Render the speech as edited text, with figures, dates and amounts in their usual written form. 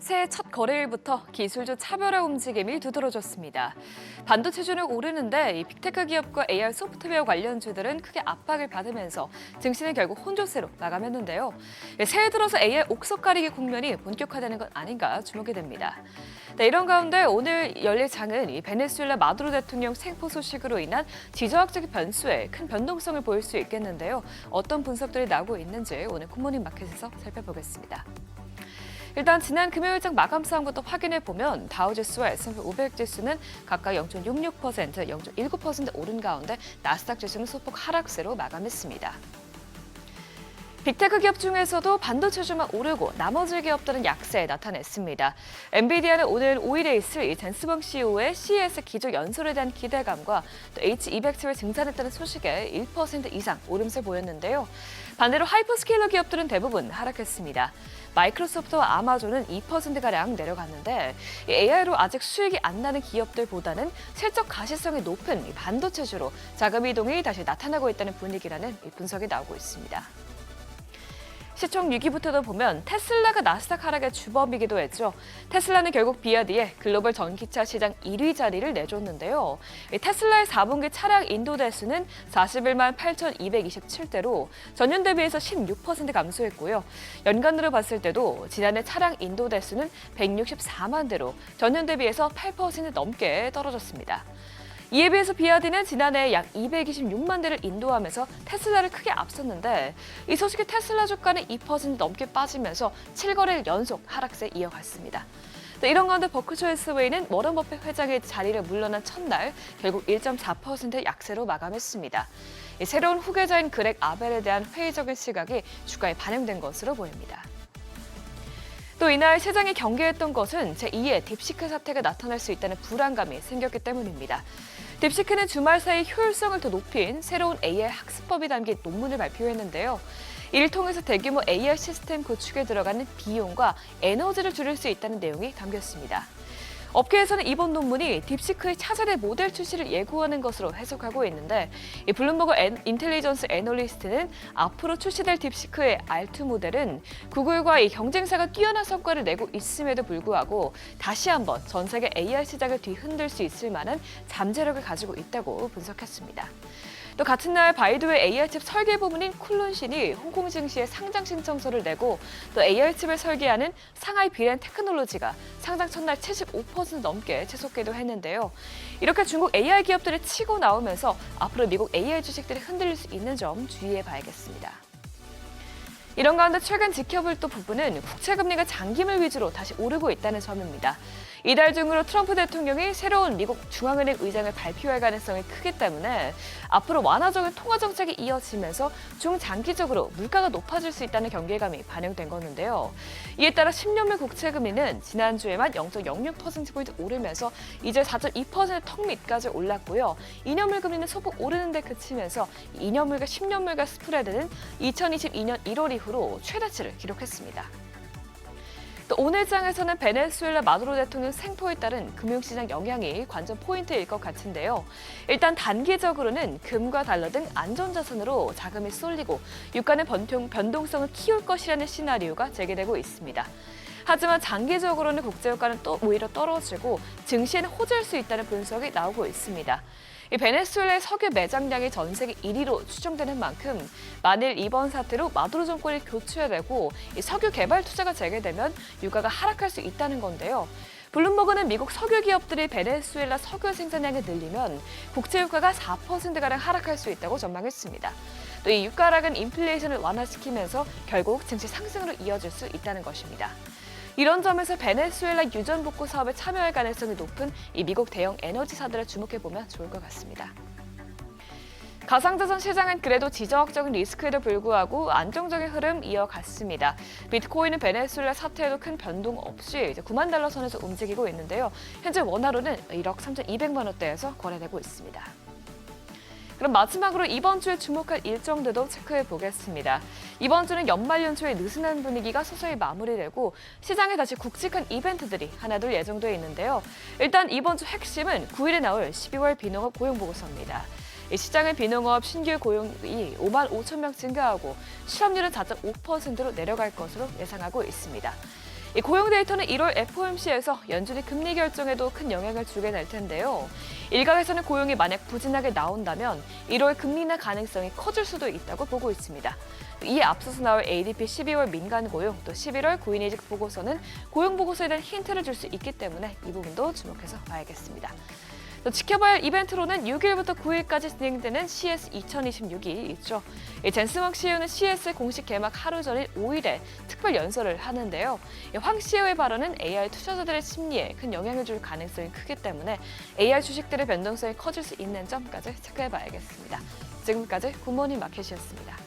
새해 첫 거래일부터 기술주 차별화 움직임이 두드러졌습니다. 반도체주는 오르는데 이 빅테크 기업과 AR 소프트웨어 관련주들은 크게 압박을 받으면서 증시는 결국 혼조세로 마감했는데요. 새해 들어서 AI 옥석 가리기 국면이 본격화되는 것 아닌가 주목이 됩니다. 네, 이런 가운데 오늘 열릴 장은 이 베네수엘라 마두로 대통령 생포 소식으로 인한 지정학적 변수에 큰 변동성을 보일 수 있겠는데요. 어떤 분석들이 나오고 있는지 오늘 굿모닝 마켓에서 살펴보겠습니다. 일단 지난 금요일장 마감 상황부터 확인해 보면 다우지수와 S&P 500 지수는 각각 0.66%, 0.19% 오른 가운데 나스닥 지수는 소폭 하락세로 마감했습니다. 빅테크 기업 중에서도 반도체주만 오르고 나머지 기업들은 약세 나타냈습니다. 엔비디아는 오늘 5일에 있을 이 젠스벙 CEO의 CES 기조 연설에 대한 기대감과 또 H200칩을 증산했다는 소식에 1% 이상 오름세 보였는데요. 반대로 하이퍼스케일러 기업들은 대부분 하락했습니다. 마이크로소프트와 아마존은 2%가량 내려갔는데 AI로 아직 수익이 안 나는 기업들보다는 실적 가시성이 높은 반도체주로 자금 이동이 다시 나타나고 있다는 분위기라는 분석이 나오고 있습니다. 시총 6위부터도 보면 테슬라가 나스닥 하락의 주범이기도 했죠. 테슬라는 결국 비하디에 글로벌 전기차 시장 1위 자리를 내줬는데요. 테슬라의 4분기 차량 인도 대수는 41만 8,227대로 전년 대비해서 16% 감소했고요. 연간으로 봤을 때도 지난해 차량 인도 대수는 164만 대로 전년 대비해서 8% 넘게 떨어졌습니다. 이에 비해서 비아디는 지난해 약 226만 대를 인도하면서 테슬라를 크게 앞섰는데 이 소식에 테슬라 주가는 2% 넘게 빠지면서 7거래일 연속 하락세 이어갔습니다. 이런 가운데 버크셔 해스웨이는 워런 버핏 회장의 자리를 물러난 첫날 결국 1.4% 약세로 마감했습니다. 새로운 후계자인 그렉 아벨에 대한 회의적인 시각이 주가에 반영된 것으로 보입니다. 또 이날 시장이 경계했던 것은 제2의 딥시크 사태가 나타날 수 있다는 불안감이 생겼기 때문입니다. 딥시크는 주말 사이 효율성을 더 높인 새로운 AI 학습법이 담긴 논문을 발표했는데요. 이를 통해서 대규모 AI 시스템 구축에 들어가는 비용과 에너지를 줄일 수 있다는 내용이 담겼습니다. 업계에서는 이번 논문이 딥시크의 차세대 모델 출시를 예고하는 것으로 해석하고 있는데 이 블룸버그 인텔리전스 애널리스트는 앞으로 출시될 딥시크의 R2 모델은 구글과 이 경쟁사가 뛰어난 성과를 내고 있음에도 불구하고 다시 한번 전 세계 AI 시장을 뒤흔들 수 있을 만한 잠재력을 가지고 있다고 분석했습니다. 또 같은 날 바이두의 AI칩 설계 부문인 쿨론신이 홍콩 증시에 상장 신청서를 내고 또 AI칩을 설계하는 상하이 비렌 테크놀로지가 상장 첫날 75% 넘게 채속기도 했는데요. 이렇게 중국 AI 기업들이 치고 나오면서 앞으로 미국 AI 주식들이 흔들릴 수 있는 점 주의해 봐야겠습니다. 이런 가운데 최근 지켜볼 또 부분은 국채금리가 장기물 위주로 다시 오르고 있다는 점입니다. 이달 중으로 트럼프 대통령이 새로운 미국 중앙은행 의장을 발표할 가능성이 크기 때문에 앞으로 완화적인 통화 정책이 이어지면서 중장기적으로 물가가 높아질 수 있다는 경계감이 반영된 거는데요. 이에 따라 10년물 국채금리는 지난주에만 0.06%포인트 오르면서 이제 4.2% 턱 밑까지 올랐고요. 2년물 금리는 소폭 오르는 데 그치면서 2년물과 10년물과 스프레드는 2022년 1월 이후로 최다치를 기록했습니다. 또 오늘 장에서는 베네수엘라 마두로 대통령 생포에 따른 금융시장 영향이 관전 포인트일 것 같은데요. 일단 단기적으로는 금과 달러 등 안전자산으로 자금이 쏠리고 유가는 변동성을 키울 것이라는 시나리오가 제기되고 있습니다. 하지만 장기적으로는 국제유가는 또 오히려 떨어지고 증시에는 호재일 수 있다는 분석이 나오고 있습니다. 이 베네수엘라의 석유 매장량이 전 세계 1위로 추정되는 만큼 만일 이번 사태로 마두로 정권이 교체되고 이 석유 개발 투자가 재개되면 유가가 하락할 수 있다는 건데요. 블룸버그는 미국 석유 기업들이 베네수엘라 석유 생산량을 늘리면 국제 유가가 4%가량 하락할 수 있다고 전망했습니다. 또 이 유가 하락은 인플레이션을 완화시키면서 결국 증시 상승으로 이어질 수 있다는 것입니다. 이런 점에서 베네수엘라 유전 복구 사업에 참여할 가능성이 높은 이 미국 대형 에너지사들을 주목해보면 좋을 것 같습니다. 가상자산 시장은 그래도 지정학적인 리스크에도 불구하고 안정적인 흐름 이어갔습니다. 비트코인은 베네수엘라 사태에도 큰 변동 없이 이제 9만 달러 선에서 움직이고 있는데요. 현재 원화로는 1억 3,200만 원대에서 거래되고 있습니다. 그럼 마지막으로 이번 주에 주목할 일정들도 체크해 보겠습니다. 이번 주는 연말 연초의 느슨한 분위기가 서서히 마무리되고 시장에 다시 굵직한 이벤트들이 하나둘 예정돼 있는데요. 일단 이번 주 핵심은 9일에 나올 12월 비농업 고용보고서입니다. 시장의 비농업 신규 고용이 5만 5천 명 증가하고 실업률은 4.5%로 내려갈 것으로 예상하고 있습니다. 이 고용 데이터는 1월 FOMC에서 연준이 금리 결정에도 큰 영향을 주게 될 텐데요. 일각에서는 고용이 만약 부진하게 나온다면 1월 금리 인하 가능성이 커질 수도 있다고 보고 있습니다. 이에 앞서서 나올 ADP 12월 민간 고용, 또 11월 고인이직 보고서는 고용 보고서에 대한 힌트를 줄 수 있기 때문에 이 부분도 주목해서 봐야겠습니다. 또 지켜봐야 할 이벤트로는 6일부터 9일까지 진행되는 CS 2026이 있죠. 젠스황 CEO는 CS 공식 개막 하루 전인 5일에 특별 연설을 하는데요. 황 CEO의 발언은 AI 투자자들의 심리에 큰 영향을 줄 가능성이 크기 때문에 AI 주식들의 변동성이 커질 수 있는 점까지 체크해봐야겠습니다. 지금까지 굿모닝 마켓이었습니다.